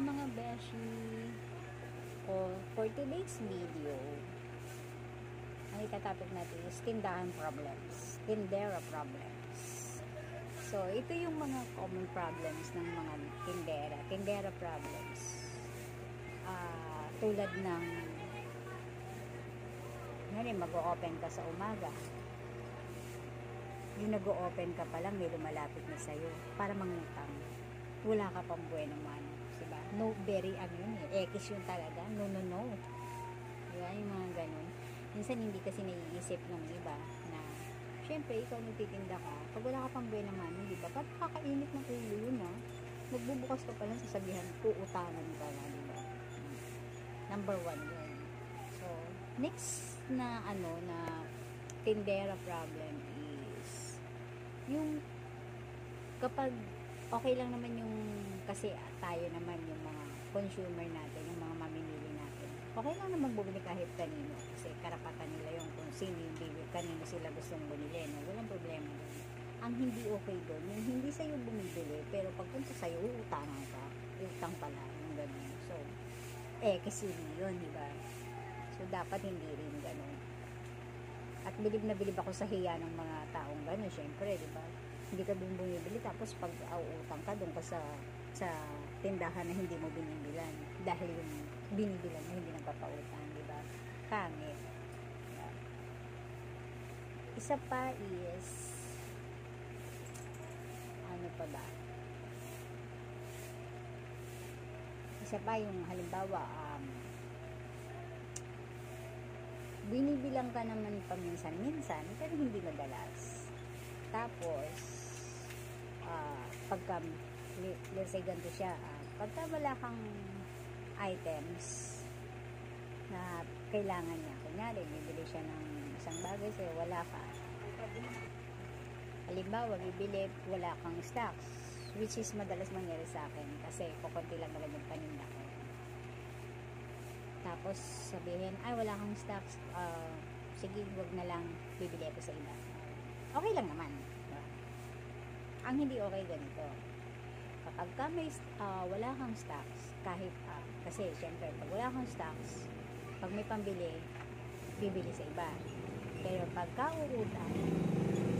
Hi mga beshi! For today's video, ang itatopic natin is tindahan problems, tindera problems. So, ito yung mga common problems ng mga tindera problems. Tulad ng mag-o-open ka sa umaga, yung nag-o-open ka pa lang may lumalapit na sa'yo para mangutang, wala ka pang buweno man, diba? No, very yun X yun talaga, no diba, yung mga ganun. Minsan hindi kasi naiisip ng iba na syempre ikaw nagtitinda ka, pag wala ka pang buweno man, diba, ba't kakainit ng ulo yun nagbubukas ka pa lang sasabihan, uutangan ka na, diba? Number 1 yun. So, next na na tindera problem is yung kapag okay lang naman yung kasi tayo naman yung mga consumer natin, yung mga mamimili natin, okay lang naman bumili kahit kanino kasi karapatan nila yung kung sino yung bibili, kanino sila gustong bumili, walang problema doon. Ang hindi okay doon, yung hindi sa'yo bumibili pero pagpunta sa'yo, uutangan ka, utang pala, yung gano'n. So, kasi yun, diba? So, dapat hindi rin gano'n. At bilib na bilib ako sa hiya ng mga taong gano'n, syempre, diba? Hindi ka doon bumibili, tapos pag utang ka doon ka sa tindahan na hindi mo binibilan dahil yung binibilan mo hindi nagpapautang, diba? Pangit. Diba? Isa pa is ano pa ba? Isa pa yung halimbawa binibilang ka naman paminsan-minsan pero hindi madalas. Tapos pagka let's say ganito siya, pagka wala kang items na kailangan niya, kunyari bibili siya ng isang bagay sa'yo, wala ka, halimbawa bibili, wala kang stocks, which is madalas mangyari sa akin kasi kukunti lang naman yung paninda ko. Tapos sabihin, ay wala kang stocks, sige wag na lang, bibili ako sa iba. Okay lang naman, diba? Ang hindi okay ganito, kapag ka may wala kang stocks, kahit kasi syempre pag wala kang stocks, pag may pambili, bibili sa iba. Pero pagka uutang,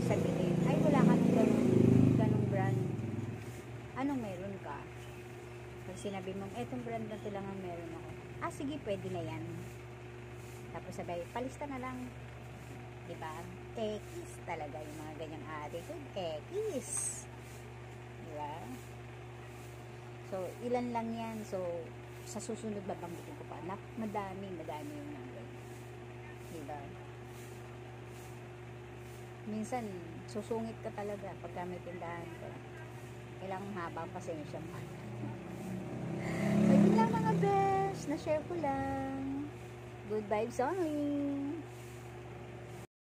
sabihin, ay wala ka ng ganong brand, anong meron ka? Pag sinabi mong etong brand na ito lang ang meron ako, sige pwede na yan. Tapos sabay, palista na lang, diba? Ekis talaga yung mga ganyang attitude, ekis, diba? So ilan lang yan. So sa susunod babanggitin ko pa, madami yung mga ganyan, diba? Minsan susungit ka talaga pagka may tindahan ka, kailangan habang pasensya mo. So yun lang mga best, na share ko lang. Good vibes only.